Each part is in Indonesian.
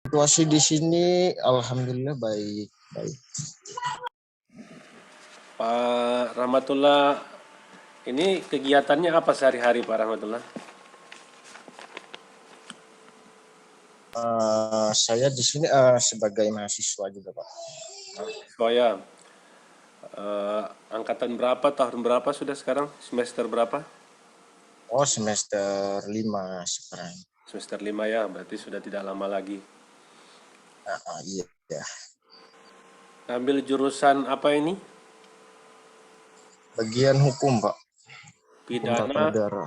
Situasi di sini alhamdulillah baik, baik. Pak Rahmatullah, ini kegiatannya apa sehari-hari Pak Rahmatullah? Saya di sini sebagai mahasiswa juga, Pak. Mahasiswa ya. Angkatan berapa, tahun berapa sudah sekarang? Semester berapa? Oh, semester 5 sekarang. Semester 5 ya, berarti sudah tidak lama lagi. Iya, ya. Ambil jurusan apa ini? Bagian hukum, Pak. Hukum tata Pidana, negara.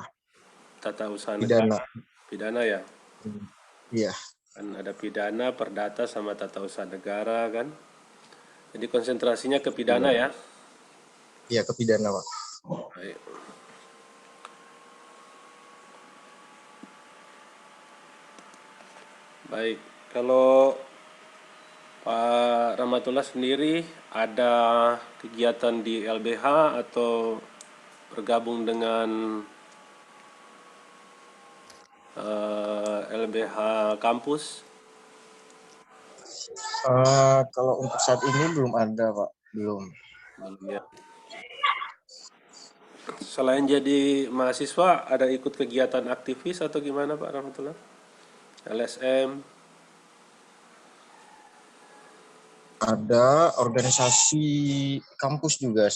tata usaha negara. Pidana. Pidana ya. Iya, Kan ada pidana, perdata sama tata usaha negara kan. Jadi konsentrasinya ke pidana iya. ya. Iya, ke pidana, Pak. Baik. Baik. Kalau Pak Rahmatullah sendiri ada kegiatan di LBH atau bergabung dengan LBH kampus? Kalau untuk saat ini belum ada, Pak. Belum. Belum ya. Selain jadi mahasiswa, ada ikut kegiatan aktivis atau gimana Pak Rahmatullah? LSM? Ada organisasi kampus juga.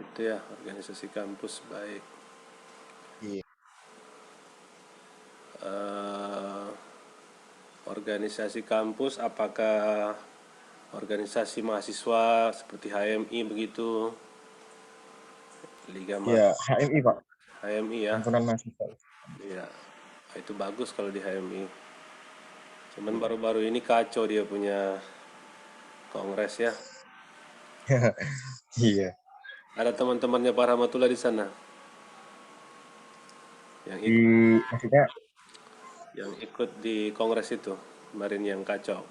Itu ya, organisasi kampus baik. Iya. Eh, organisasi kampus, apakah organisasi mahasiswa seperti HMI begitu? Liga Iya, HMI, Pak. HMI ya? Himpunan Mahasiswa. Iya, itu bagus kalau di HMI. Cuman Iya. baru-baru ini kacau dia punya kongres ya. Iya. Ada teman-temannya Pak Rahmatullah di sana yang Di ikut maksudnya di kongres itu kemarin yang kacau.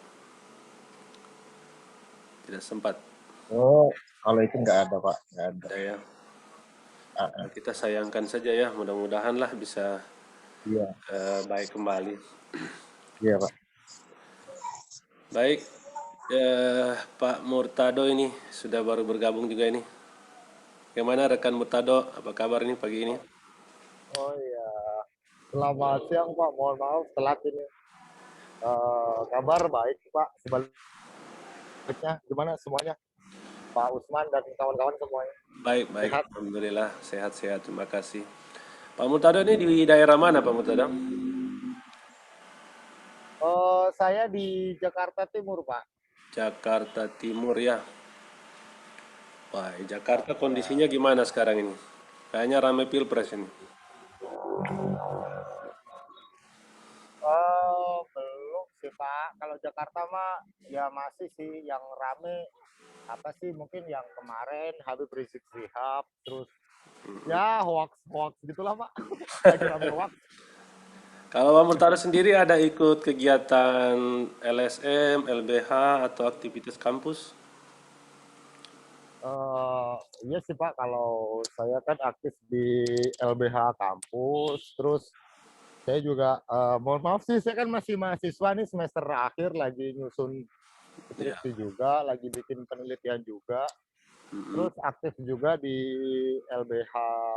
Tidak sempat kalau itu nggak ada, Pak. Nggak ada. ada ya. Ah, Nah, ah. kita sayangkan saja ya, mudah-mudahan lah bisa Iya, baik kembali. iya, Pak. Baik, Pak Murtado ini sudah baru bergabung juga ini. Bagaimana rekan Murtado? Apa kabar ini pagi ini? Oh iya, selamat siang Pak. Mohon maaf telat ini. Kabar baik Pak. Sebaliknya gimana semuanya? Pak Usman dan kawan-kawan semuanya Baik, baik. sehat. Alhamdulillah, sehat-sehat. Terima kasih. Pak Murtado ini di daerah mana Pak Murtado? Saya di Jakarta Timur Pak. Jakarta Timur ya. Wah, Ya, Jakarta ya. kondisinya gimana sekarang ini? Kayaknya rame pilpres ini. Belum sih Pak. Kalau Jakarta mah ya masih sih yang rame apa sih mungkin yang kemarin Habib Rizik Sihab terus ya hoax hoax gitulah Pak. Lagi rame hoax. Kalau Pak Murtado sendiri ada ikut kegiatan LSM, LBH atau aktivitas kampus? Iya sih Pak, kalau saya kan aktif di LBH kampus, terus saya juga, mohon maaf sih, saya kan masih mahasiswa nih semester akhir, lagi nyusun Ya. skripsi juga, lagi bikin penelitian juga, terus aktif juga di LBH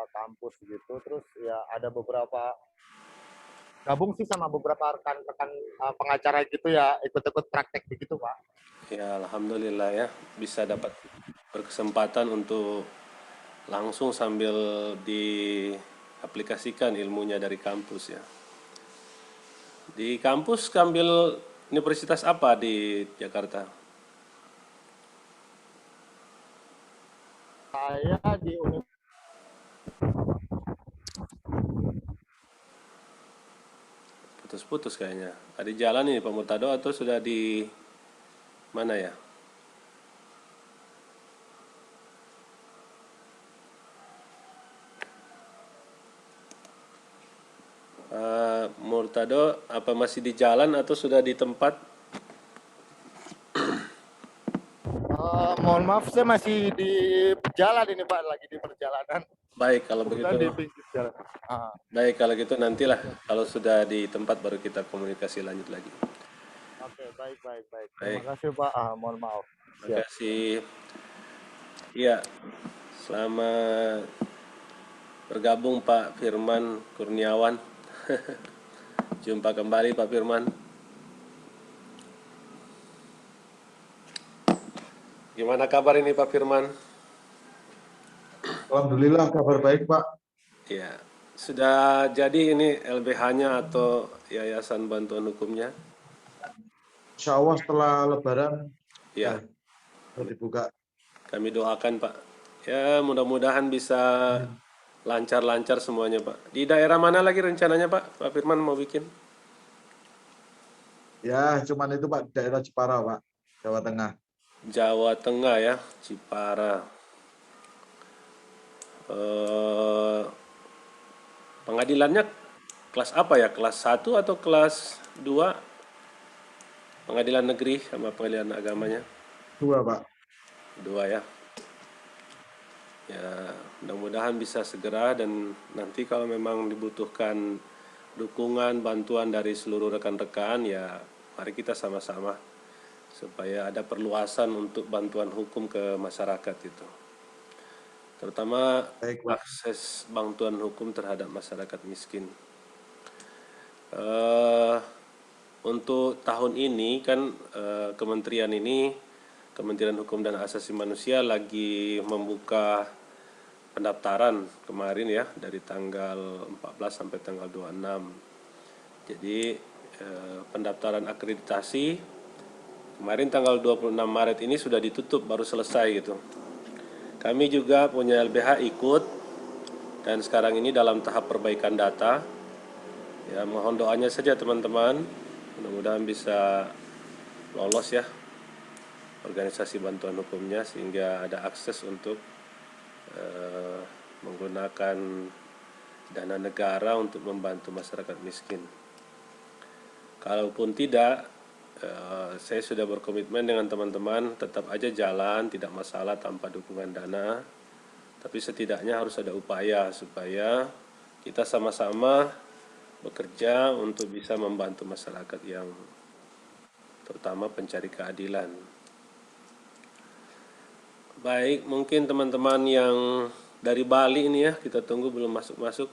kampus gitu, terus ya ada beberapa gabung sih sama beberapa rekan-rekan pengacara gitu ya, ikut-ikut praktek begitu Pak. Ya, alhamdulillah ya bisa dapat berkesempatan untuk langsung sambil diaplikasikan ilmunya dari kampus ya. Di kampus ambil universitas apa di Jakarta? Saya di Putus-putus kayaknya. Ada di jalan ini Pak Murtado atau sudah di mana ya? Murtado apa masih di jalan atau sudah di tempat? Mohon maaf, saya masih di jalan ini Pak, lagi di perjalanan. Baik kalau Kebetulan begitu. di pinggir jalan. Ah, Baik kalau gitu nantilah kalau sudah di tempat baru kita komunikasi lanjut lagi. oke, baik, baik, baik. Terima Baik, kasih Pak. Mohon maaf. terima Siap. kasih. Iya, selamat bergabung Pak Firman Kurniawan. Jumpa kembali Pak Firman. Gimana kabar ini Pak Firman? Alhamdulillah kabar baik Pak. Ya, sudah jadi ini LBH-nya atau Yayasan Bantuan Hukumnya? Insya Allah setelah Lebaran Ya, sudah dibuka. kami doakan Pak. Ya, mudah-mudahan bisa lancar-lancar semuanya Pak. Di daerah mana lagi rencananya Pak? Pak Firman mau bikin? Ya, cuman itu Pak, daerah Jepara Pak, Jawa Tengah. Jawa Tengah ya, Jepara. Eh, pengadilannya kelas apa ya? Kelas 1 atau kelas 2? Pengadilan negeri sama pengadilan agamanya? 2 Pak. 2 ya. Ya, mudah-mudahan bisa segera dan nanti kalau memang dibutuhkan dukungan, bantuan dari seluruh rekan-rekan ya mari kita sama-sama supaya ada perluasan untuk bantuan hukum ke masyarakat itu. Terutama Baik Pak. akses bantuan hukum terhadap masyarakat miskin. Eh, untuk tahun ini kan kementerian ini, Kementerian Hukum dan Asasi Manusia lagi membuka pendaftaran kemarin ya dari tanggal 14 sampai tanggal 26. Jadi pendaftaran akreditasi kemarin tanggal 26 Maret ini sudah ditutup baru selesai gitu. Kami juga punya LBH ikut dan sekarang ini dalam tahap perbaikan data. Ya mohon doanya saja teman-teman, mudah-mudahan bisa lolos ya organisasi bantuan hukumnya sehingga ada akses untuk menggunakan dana negara untuk membantu masyarakat miskin. Kalaupun tidak, saya sudah berkomitmen dengan teman-teman tetap aja jalan, tidak masalah tanpa dukungan dana. Tapi setidaknya harus ada upaya supaya kita sama-sama bekerja untuk bisa membantu masyarakat yang terutama pencari keadilan. Baik, mungkin teman-teman yang dari Bali ini ya, kita tunggu belum masuk-masuk.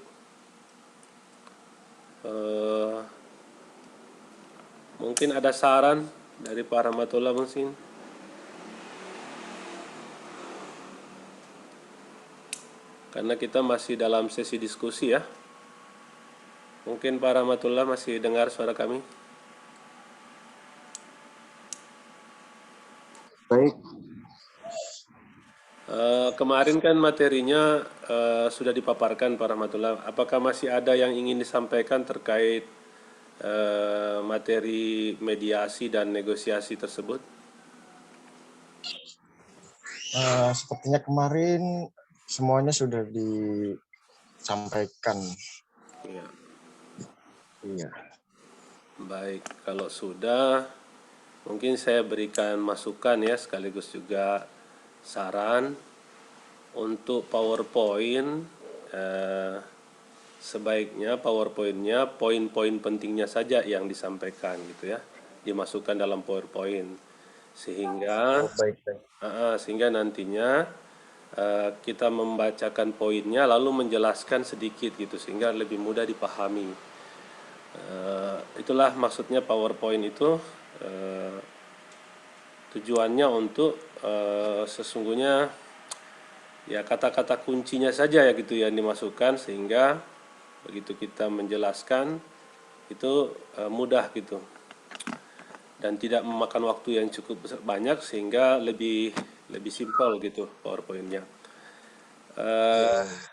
Mungkin ada saran dari Pak Rahmatullah mungkin. Karena kita masih dalam sesi diskusi ya. Mungkin Pak Rahmatullah masih dengar suara kami. Baik. Kemarin kan materinya sudah dipaparkan Pak Rahmatullah. Apakah masih ada yang ingin disampaikan terkait materi mediasi dan negosiasi tersebut? Sepertinya kemarin semuanya sudah disampaikan. Iya. Iya. Baik, kalau sudah mungkin saya berikan masukan ya sekaligus juga saran untuk PowerPoint. Sebaiknya PowerPoint-nya poin-poin pentingnya saja yang disampaikan gitu ya, dimasukkan dalam PowerPoint sehingga Baik. sehingga nantinya kita membacakan poinnya lalu menjelaskan sedikit gitu sehingga lebih mudah dipahami. Itulah maksudnya PowerPoint itu, tujuannya untuk sesungguhnya ya kata-kata kuncinya saja ya gitu yang dimasukkan sehingga begitu kita menjelaskan itu mudah gitu dan tidak memakan waktu yang cukup banyak sehingga lebih simpel gitu PowerPoint-nya.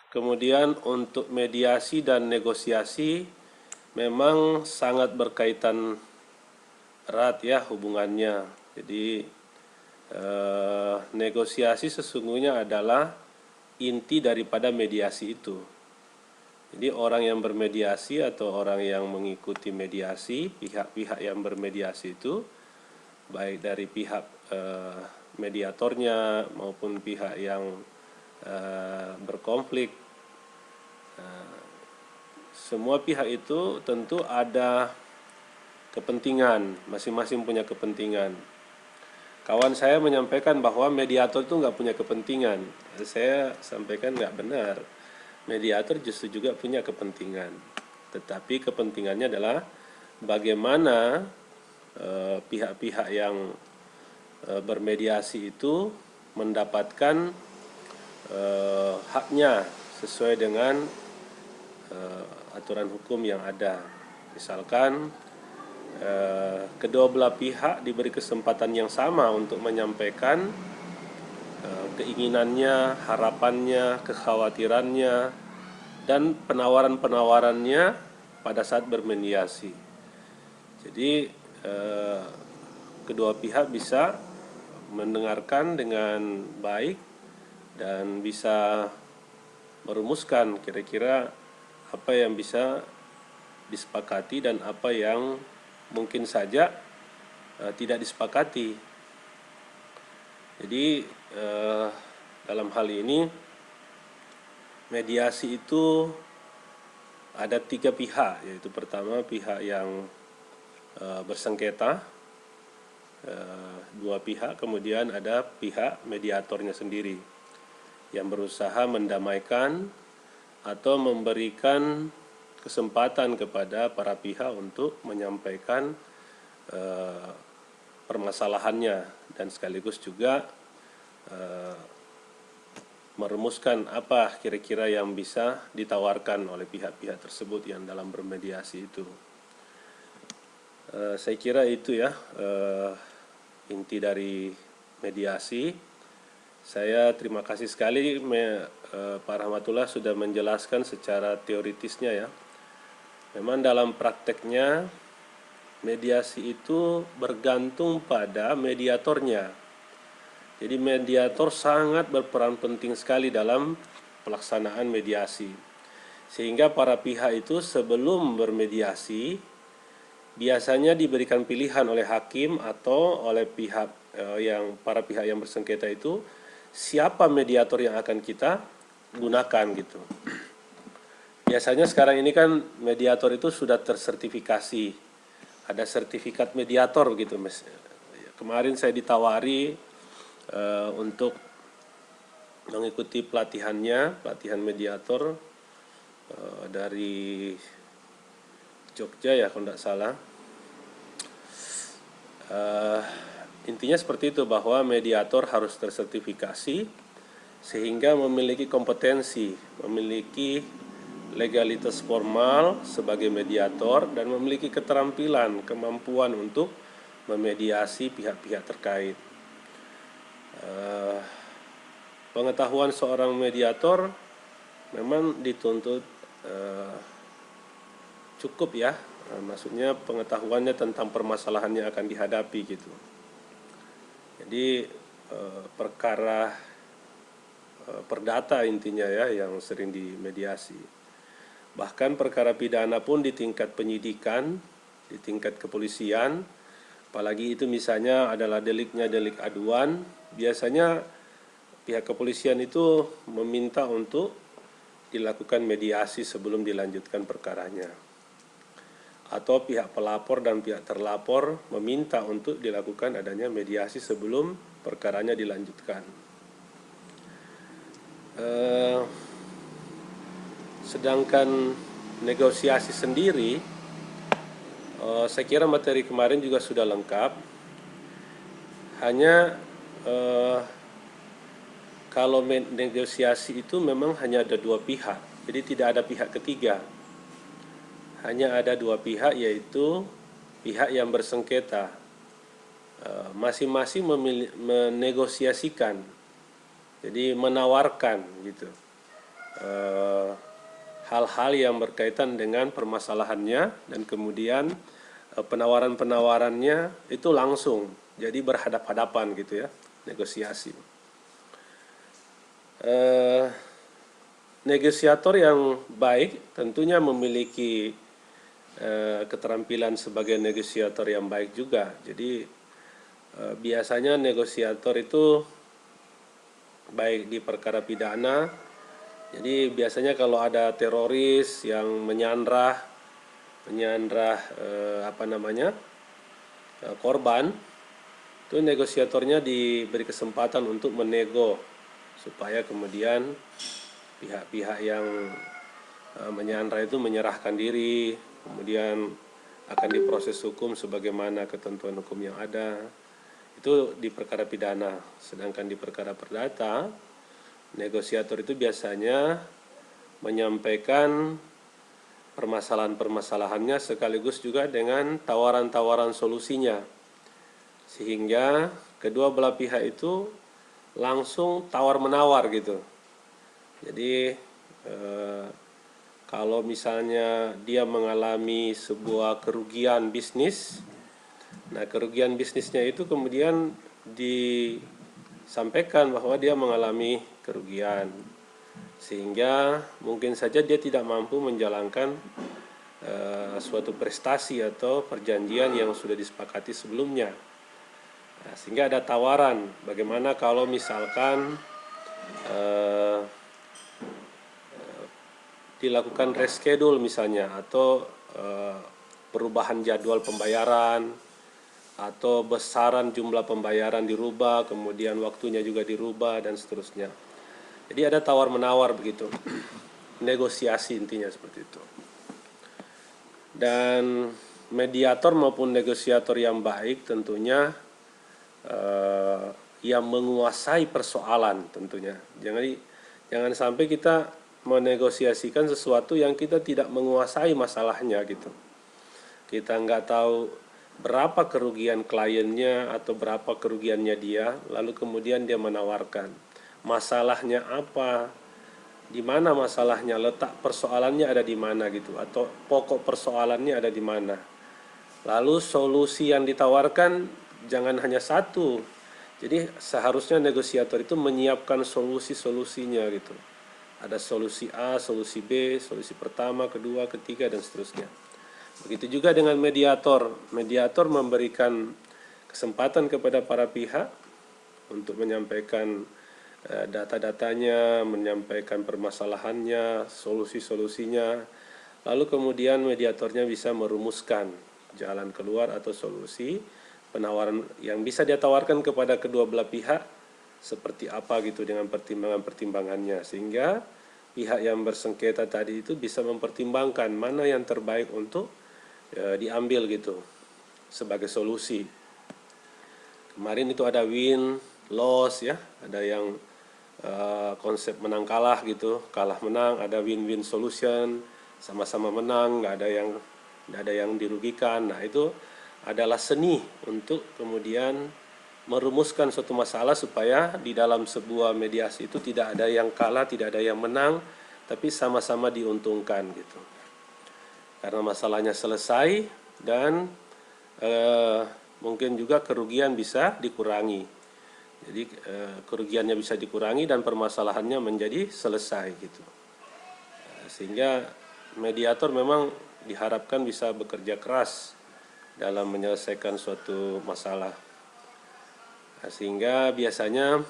Kemudian untuk mediasi dan negosiasi memang sangat berkaitan erat ya hubungannya. Jadi negosiasi sesungguhnya adalah inti daripada mediasi itu. Jadi orang yang bermediasi atau orang yang mengikuti mediasi, pihak-pihak yang bermediasi itu baik dari pihak mediatornya maupun pihak yang berkonflik Semua pihak itu tentu ada kepentingan, masing-masing punya kepentingan. Kawan saya menyampaikan bahwa mediator itu nggak punya kepentingan. Saya sampaikan nggak benar. Mediator justru juga punya kepentingan. Tetapi kepentingannya adalah bagaimana pihak-pihak yang bermediasi itu mendapatkan haknya sesuai dengan aturan hukum yang ada. Misalkan kedua belah pihak diberi kesempatan yang sama untuk menyampaikan keinginannya, harapannya, kekhawatirannya, dan penawaran-penawarannya pada saat bermediasi. Jadi kedua pihak bisa mendengarkan dengan baik dan bisa merumuskan kira-kira apa yang bisa disepakati dan apa yang mungkin saja tidak disepakati. Jadi dalam hal ini mediasi itu ada 3 pihak, yaitu pertama pihak yang bersengketa, 2 pihak, kemudian ada pihak mediatornya sendiri yang berusaha mendamaikan atau memberikan kesempatan kepada para pihak untuk menyampaikan permasalahannya dan sekaligus juga merumuskan apa kira-kira yang bisa ditawarkan oleh pihak-pihak tersebut yang dalam bermediasi itu. Saya kira itu ya inti dari mediasi. Saya terima kasih sekali Pak Rahmatullah sudah menjelaskan secara teoritisnya ya. Memang dalam prakteknya mediasi itu bergantung pada mediatornya. Jadi mediator sangat berperan penting sekali dalam pelaksanaan mediasi. Sehingga para pihak itu sebelum bermediasi biasanya diberikan pilihan oleh hakim atau oleh para pihak yang bersengketa itu siapa mediator yang akan kita gunakan gitu. Biasanya sekarang ini kan mediator itu sudah tersertifikasi, ada sertifikat mediator gitu. Kemarin saya ditawari untuk mengikuti pelatihan mediator dari Jogja ya kalau tidak salah. Intinya seperti itu, bahwa mediator harus tersertifikasi sehingga memiliki kompetensi, memiliki legalitas formal sebagai mediator dan memiliki keterampilan, kemampuan untuk memediasi pihak-pihak terkait. Pengetahuan seorang mediator memang dituntut cukup ya, maksudnya pengetahuannya tentang permasalahan yang akan dihadapi gitu. Jadi perkara perdata intinya ya yang sering dimediasi. Bahkan perkara pidana pun di tingkat penyidikan, di tingkat kepolisian, apalagi itu misalnya adalah deliknya delik aduan, biasanya pihak kepolisian itu meminta untuk dilakukan mediasi sebelum dilanjutkan perkaranya. Atau pihak pelapor dan pihak terlapor meminta untuk dilakukan adanya mediasi sebelum perkaranya dilanjutkan. Sedangkan negosiasi sendiri, saya kira materi kemarin juga sudah lengkap. Hanya kalau negosiasi itu memang hanya ada 2 pihak, jadi tidak ada pihak ketiga. Hanya ada 2 pihak, yaitu pihak yang bersengketa. Masing-masing menegosiasikan, jadi menawarkan gitu hal-hal yang berkaitan dengan permasalahannya, dan kemudian penawaran-penawarannya itu langsung, jadi berhadap-hadapan gitu ya, negosiasi. Negosiator yang baik tentunya memiliki keterampilan sebagai negosiator yang baik juga. Jadi biasanya negosiator itu baik di perkara pidana Jadi biasanya kalau ada teroris yang menyandrah korban, itu negosiatornya diberi kesempatan untuk menego supaya kemudian pihak-pihak yang menyandra itu menyerahkan diri, kemudian akan diproses hukum sebagaimana ketentuan hukum yang ada. Itu di perkara pidana. Sedangkan di perkara perdata, negosiator itu biasanya menyampaikan permasalahan-permasalahannya sekaligus juga dengan tawaran-tawaran solusinya, sehingga kedua belah pihak itu langsung tawar-menawar gitu. Jadi kalau misalnya dia mengalami sebuah kerugian bisnis, nah kerugian bisnisnya itu kemudian disampaikan bahwa dia mengalami kerugian, sehingga mungkin saja dia tidak mampu menjalankan suatu prestasi atau perjanjian yang sudah disepakati sebelumnya. Nah, sehingga ada tawaran, bagaimana kalau misalkan dilakukan reschedule misalnya, atau perubahan jadwal pembayaran, atau besaran jumlah pembayaran dirubah, kemudian waktunya juga dirubah, dan seterusnya. Jadi ada tawar-menawar begitu, negosiasi intinya seperti itu. Dan mediator maupun negosiator yang baik tentunya yang menguasai persoalan tentunya. Jangan sampai kita menegosiasikan sesuatu yang kita tidak menguasai masalahnya gitu. Kita nggak tahu berapa kerugian kliennya atau berapa kerugiannya dia, lalu kemudian dia menawarkan. Masalahnya apa? Di mana masalahnya? Letak persoalannya ada di mana gitu, atau pokok persoalannya ada di mana? Lalu solusi yang ditawarkan jangan hanya satu. Jadi seharusnya negosiator itu menyiapkan solusi-solusinya gitu. Ada solusi A, solusi B, solusi pertama, kedua, ketiga, dan seterusnya. Begitu juga dengan mediator. Mediator memberikan kesempatan kepada para pihak untuk menyampaikan data-datanya, menyampaikan permasalahannya, solusi-solusinya. Lalu kemudian mediatornya bisa merumuskan jalan keluar atau solusi penawaran yang bisa dia tawarkan kepada kedua belah pihak seperti apa gitu, dengan pertimbangan-pertimbangannya, sehingga pihak yang bersengketa tadi itu bisa mempertimbangkan mana yang terbaik untuk diambil gitu sebagai solusi. Kemarin itu ada win loss ya, ada yang konsep menang kalah gitu, kalah menang, ada win-win solution, sama-sama menang, nggak ada yang dirugikan. Nah itu adalah seni untuk kemudian merumuskan suatu masalah supaya di dalam sebuah mediasi itu tidak ada yang kalah, tidak ada yang menang, tapi sama-sama diuntungkan gitu. Karena masalahnya selesai dan mungkin juga kerugian bisa dikurangi. Jadi kerugiannya bisa dikurangi dan permasalahannya menjadi selesai gitu. Sehingga mediator memang diharapkan bisa bekerja keras dalam menyelesaikan suatu masalah. Sehingga biasanya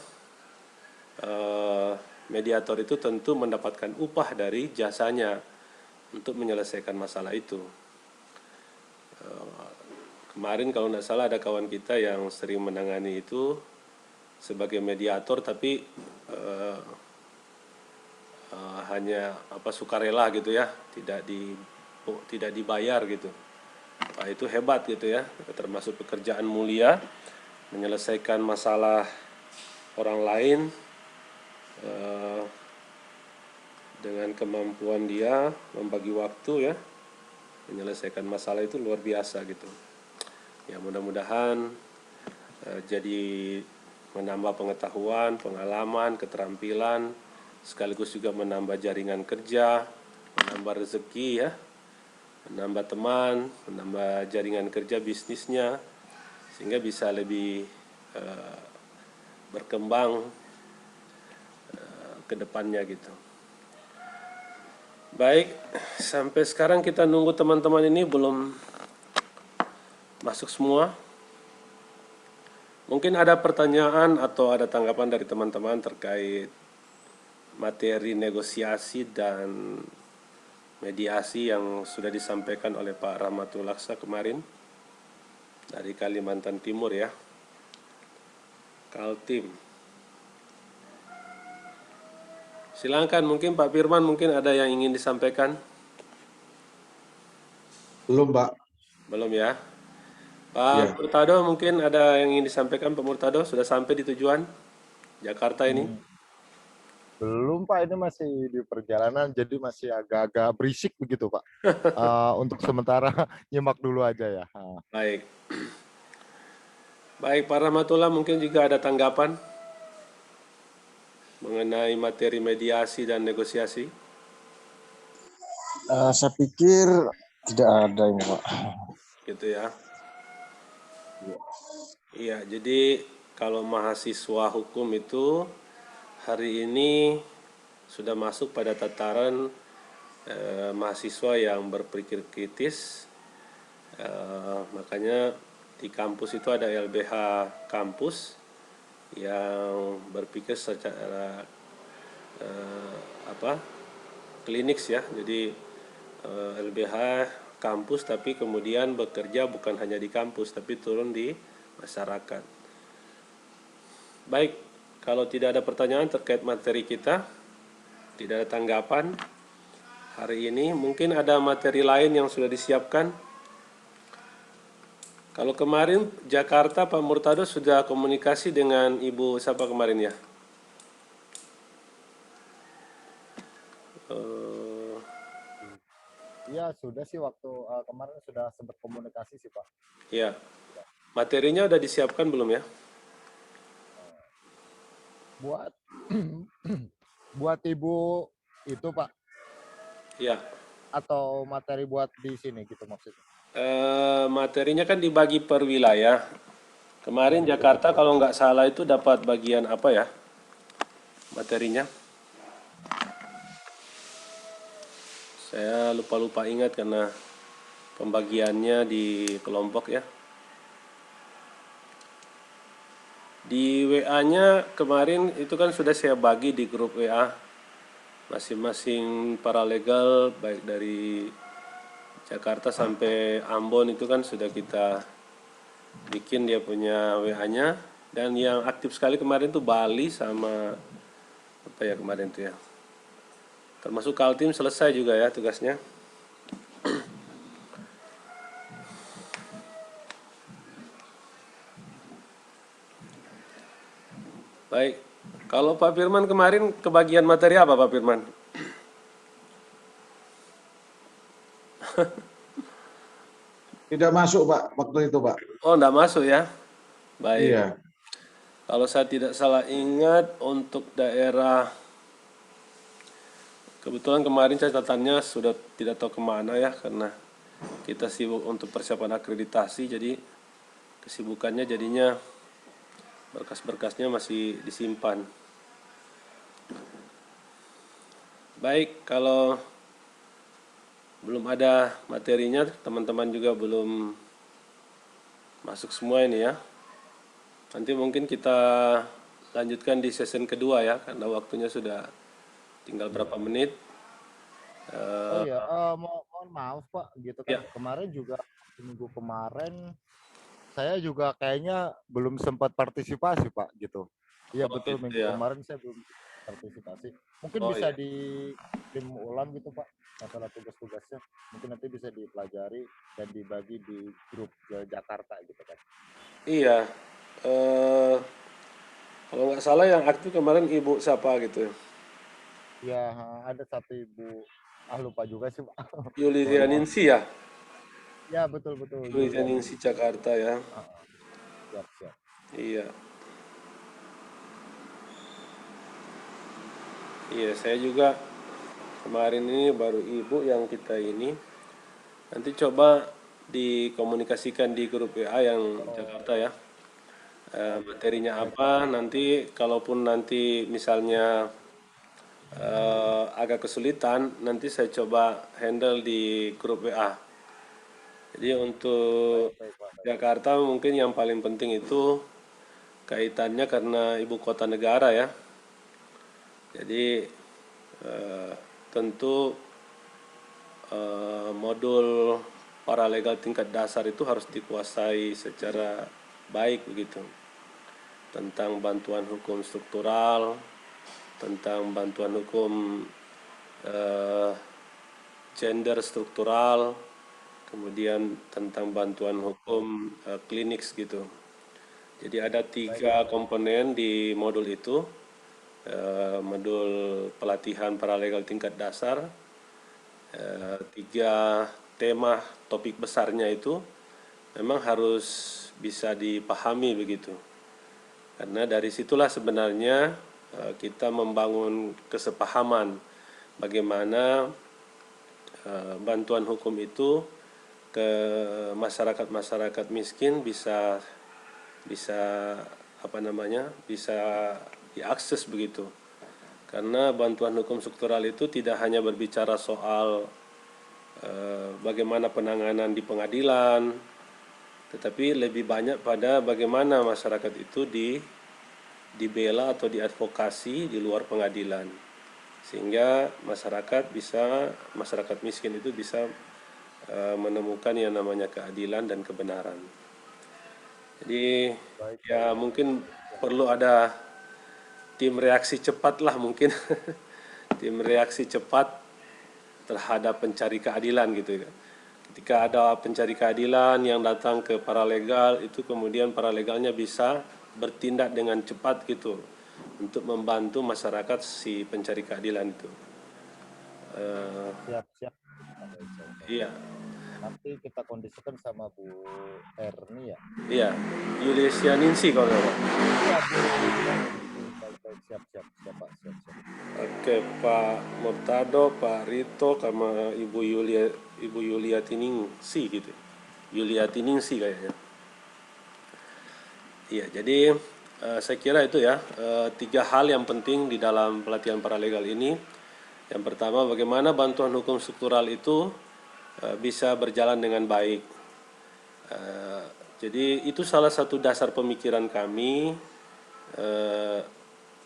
mediator itu tentu mendapatkan upah dari jasanya untuk menyelesaikan masalah itu. Kemarin kalau tidak salah ada kawan kita yang sering menangani itu sebagai mediator, tapi hanya sukarela gitu ya, tidak dibayar gitu. Nah, itu hebat gitu ya, termasuk pekerjaan mulia, menyelesaikan masalah orang lain dengan kemampuan dia membagi waktu ya, menyelesaikan masalah itu luar biasa gitu. Ya mudah-mudahan jadi menambah pengetahuan, pengalaman, keterampilan, sekaligus juga menambah jaringan kerja, menambah rezeki ya, menambah teman, menambah jaringan kerja bisnisnya, sehingga bisa lebih berkembang ke depannya gitu. Baik, sampai sekarang kita nunggu teman-teman ini belum masuk semua. Mungkin ada pertanyaan atau ada tanggapan dari teman-teman terkait materi negosiasi dan mediasi yang sudah disampaikan oleh Pak Rahmatul Laksa kemarin dari Kalimantan Timur ya, Kaltim. Silahkan, mungkin Pak Firman mungkin ada yang ingin disampaikan? Belum, Pak. Belum ya? Ya. Pak Murtado mungkin ada yang ingin disampaikan. Pak Murtado sudah sampai di tujuan Jakarta ini? Belum Pak, ini masih di perjalanan, jadi masih agak-agak berisik begitu Pak. Untuk sementara nyimak dulu aja ya. Baik. Baik, Pak Rahmatullah mungkin juga ada tanggapan mengenai materi mediasi dan negosiasi? Saya pikir tidak ada ini Pak. Gitu ya. Iya, jadi kalau mahasiswa hukum itu hari ini sudah masuk pada tataran mahasiswa yang berpikir kritis. Makanya di kampus itu ada LBH kampus yang berpikir secara kliniks ya. Jadi LBH kampus tapi kemudian bekerja bukan hanya di kampus tapi turun di masyarakat. Baik, kalau tidak ada pertanyaan terkait materi kita, tidak ada tanggapan hari ini, mungkin ada materi lain yang sudah disiapkan. Kalau kemarin Jakarta Pak Murtado sudah komunikasi dengan Ibu siapa kemarin ya? Iya, sudah sih waktu kemarin sudah sempat komunikasi sih Pak. Ya, materinya udah disiapkan belum ya? Buat buat Ibu itu Pak, Ya. atau materi buat di sini gitu maksudnya? Materinya kan dibagi per wilayah. Kemarin Jakarta kalau nggak salah itu dapat bagian apa ya materinya? Saya lupa ingat karena pembagiannya di kelompok ya. Di WA-nya kemarin itu kan sudah saya bagi di grup WA. Masing-masing paralegal baik dari Jakarta sampai Ambon itu kan sudah kita bikin dia punya WA-nya. Dan yang aktif sekali kemarin tuh Bali sama apa ya kemarin tuh ya. Termasuk Kaltim selesai juga ya tugasnya. Baik, kalau Pak Firman kemarin kebagian materi apa Pak Firman? Tidak masuk, Pak, waktu itu, Pak. Oh, enggak masuk ya? Baik. Iya. Kalau saya tidak salah ingat untuk daerah, kebetulan kemarin catatannya sudah tidak tahu kemana ya, karena kita sibuk untuk persiapan akreditasi, jadi kesibukannya jadinya berkas-berkasnya masih disimpan. Baik, kalau belum ada materinya, teman-teman juga belum masuk semua ini ya. Nanti mungkin kita lanjutkan di session kedua ya, karena waktunya sudah tinggal berapa menit. Oh iya, mohon maaf Pak, gitu kan. Ya. Kemarin juga minggu kemarin saya juga kayaknya belum sempat partisipasi Pak, gitu. Iya Oh, betul, gitu minggu ya. kemarin saya belum partisipasi. Mungkin Oh, bisa iya. dikirim ulang gitu Pak, masalah tugas-tugasnya. Mungkin nanti bisa dipelajari dan dibagi di grup Jakarta gitu kan. Iya. Kalau nggak salah yang aktif kemarin Ibu siapa gitu. Ya, ada satu Ibu, lupa juga sih Pak. Mohon maaf. Yulianingsi ya? Ya betul Yulianingsi Jakarta ya. Siap. Iya. Iya, saya juga kemarin ini baru Ibu yang kita ini. Nanti coba dikomunikasikan di grup WA yang Jakarta ya. Materinya apa, nanti kalaupun nanti misalnya agak kesulitan, nanti saya coba handle di grup WA. Jadi untuk Jakarta mungkin yang paling penting itu kaitannya karena ibu kota negara ya. Jadi tentu modul paralegal tingkat dasar itu harus dikuasai secara baik begitu. Tentang bantuan hukum struktural, tentang bantuan hukum gender struktural, kemudian tentang bantuan hukum klinik gitu. Jadi ada 3 komponen di modul itu, modul pelatihan paralegal tingkat dasar, 3 tema topik besarnya itu memang harus bisa dipahami begitu. Karena dari situlah sebenarnya kita membangun kesepahaman bagaimana bantuan hukum itu ke masyarakat-masyarakat miskin bisa bisa diakses begitu. Karena bantuan hukum struktural itu tidak hanya berbicara soal bagaimana penanganan di pengadilan, tetapi lebih banyak pada bagaimana masyarakat itu dibela atau diadvokasi di luar pengadilan, sehingga masyarakat miskin itu bisa menemukan yang namanya keadilan dan kebenaran. Jadi ya mungkin perlu ada tim reaksi cepat lah mungkin tim reaksi cepat terhadap pencari keadilan gitu ya. Ketika ada pencari keadilan yang datang ke paralegal, itu kemudian paralegalnya bisa bertindak dengan cepat gitu untuk membantu masyarakat si pencari keadilan itu. Siap. Iya. Nanti kita kondisikan sama Bu Erni ya. Iya, Yuliasia Ningsi kalau nggak salah. Iya, Bu. Baik, siap, Pak. Oke, Pak Murtado, Pak Rito, sama Ibu Yuliati Ningsi gitu. Yuliati Ningsi kayaknya. Iya, jadi saya kira itu ya 3 hal yang penting di dalam pelatihan paralegal ini. Yang pertama, bagaimana bantuan hukum struktural itu bisa berjalan dengan baik. Jadi itu salah satu dasar pemikiran kami.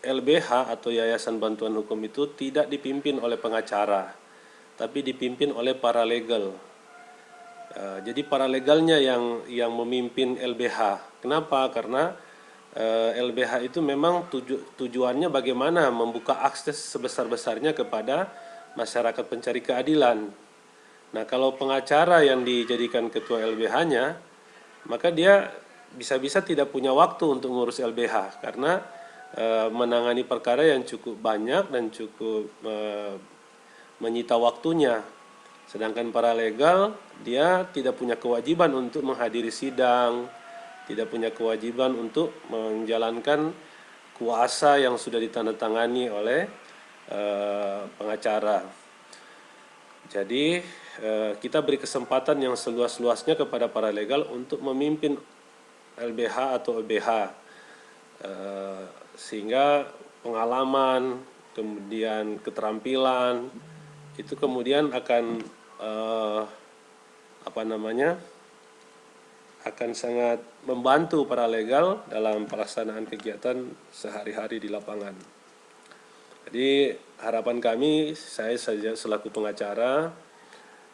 LBH atau Yayasan Bantuan Hukum itu tidak dipimpin oleh pengacara, tapi dipimpin oleh paralegal. Jadi paralegalnya yang memimpin LBH. Kenapa? Karena LBH itu memang tujuannya bagaimana membuka akses sebesar-besarnya kepada masyarakat pencari keadilan. Nah, kalau pengacara yang dijadikan ketua LBH-nya, maka dia bisa-bisa tidak punya waktu untuk ngurus LBH karena menangani perkara yang cukup banyak dan cukup menyita waktunya. Sedangkan paralegal dia tidak punya kewajiban untuk menghadiri sidang, tidak punya kewajiban untuk menjalankan kuasa yang sudah ditandatangani oleh pengacara. Jadi kita beri kesempatan yang seluas-luasnya kepada paralegal untuk memimpin LBH atau EBH, sehingga pengalaman, kemudian keterampilan itu kemudian akan akan sangat membantu paralegal dalam pelaksanaan kegiatan sehari-hari di lapangan. Jadi harapan kami, saya saja selaku pengacara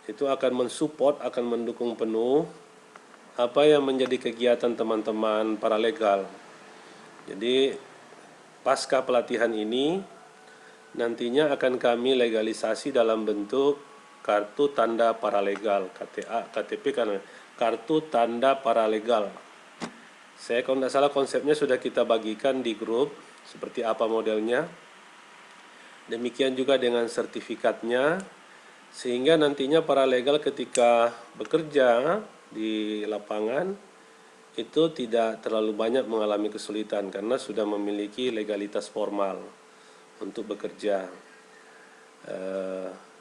itu akan mensupport, akan mendukung penuh apa yang menjadi kegiatan teman-teman paralegal. Jadi pasca pelatihan ini nantinya akan kami legalisasi dalam bentuk kartu tanda paralegal, KTA, KTP kan, kartu tanda paralegal. Saya kalau tidak salah konsepnya sudah kita bagikan di grup seperti apa modelnya. Demikian juga dengan sertifikatnya, sehingga nantinya paralegal ketika bekerja di lapangan itu tidak terlalu banyak mengalami kesulitan karena sudah memiliki legalitas formal untuk bekerja.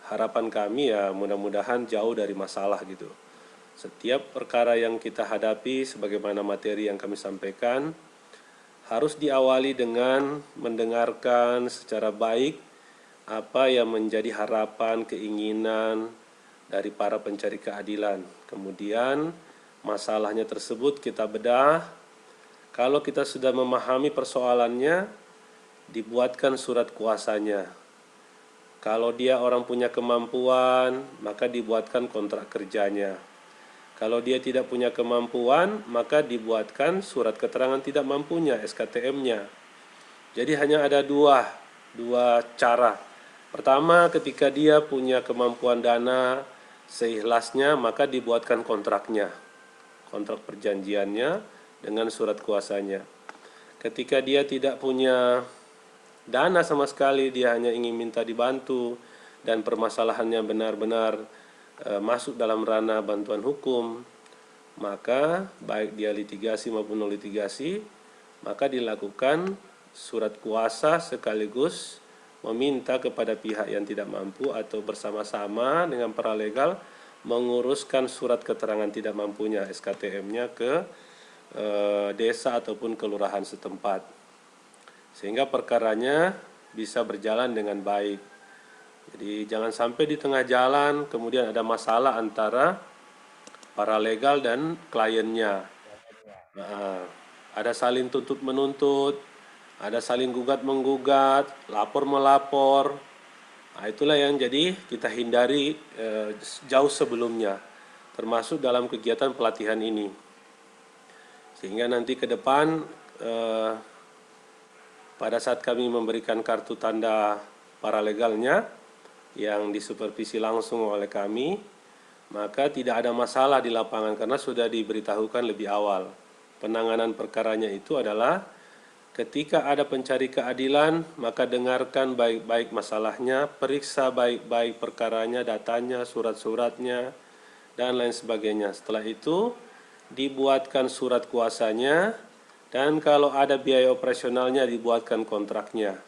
Harapan kami ya mudah-mudahan jauh dari masalah gitu. Setiap perkara yang kita hadapi sebagaimana materi yang kami sampaikan harus diawali dengan mendengarkan secara baik apa yang menjadi harapan, keinginan dari para pencari keadilan. Kemudian masalahnya tersebut kita bedah. Kalau kita sudah memahami persoalannya, dibuatkan surat kuasanya. Kalau dia orang punya kemampuan, maka dibuatkan kontrak kerjanya. Kalau dia tidak punya kemampuan, maka dibuatkan surat keterangan tidak mampunya, SKTM-nya. Jadi hanya ada dua cara. Pertama, ketika dia punya kemampuan dana seikhlasnya, maka dibuatkan kontraknya, kontrak perjanjiannya dengan surat kuasanya. Ketika dia tidak punya dana sama sekali, dia hanya ingin minta dibantu dan permasalahannya benar-benar masuk dalam ranah bantuan hukum, maka baik dia litigasi maupun non litigasi, maka dilakukan surat kuasa sekaligus meminta kepada pihak yang tidak mampu atau bersama-sama dengan paralegal menguruskan surat keterangan tidak mampunya, SKTM-nya, ke desa ataupun kelurahan setempat, sehingga perkaranya bisa berjalan dengan baik. Jadi jangan sampai di tengah jalan kemudian ada masalah antara paralegal dan kliennya. Nah, ada saling tuntut menuntut, ada saling gugat menggugat, lapor melapor. Nah, itulah yang jadi kita hindari jauh sebelumnya, termasuk dalam kegiatan pelatihan ini. Sehingga nanti ke depan pada saat kami memberikan kartu tanda paralegalnya yang disupervisi langsung oleh kami, maka tidak ada masalah di lapangan karena sudah diberitahukan lebih awal. Penanganan perkaranya itu adalah ketika ada pencari keadilan, maka dengarkan baik-baik masalahnya, periksa baik-baik perkaranya, datanya, surat-suratnya, dan lain sebagainya. Setelah itu dibuatkan surat kuasanya, dan kalau ada biaya operasionalnya dibuatkan kontraknya.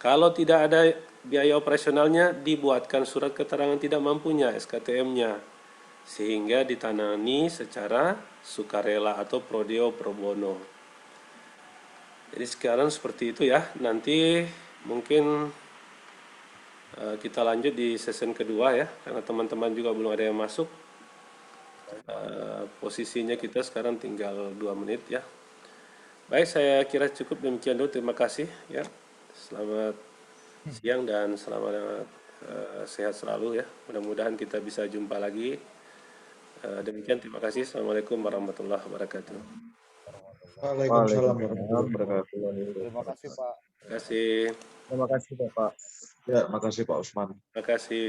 Kalau tidak ada biaya operasionalnya dibuatkan surat keterangan tidak mampunya, SKTM-nya, sehingga ditangani secara sukarela atau pro deo pro bono. Jadi sekarang seperti itu ya. Nanti mungkin kita lanjut di session kedua ya, karena teman-teman juga belum ada yang masuk. Posisinya kita sekarang tinggal 2 menit ya. Baik, saya kira cukup demikian dulu. Terima kasih ya. Selamat siang dan selamat sehat selalu ya. Mudah-mudahan kita bisa jumpa lagi. Demikian, terima kasih. Assalamualaikum warahmatullahi wabarakatuh. Waalaikumsalam warahmatullahi wabarakatuh. Terima kasih Pak. Terima kasih. Terima kasih Bapak. wabarakatuh. Ya, makasih Pak Usman. Terima kasih.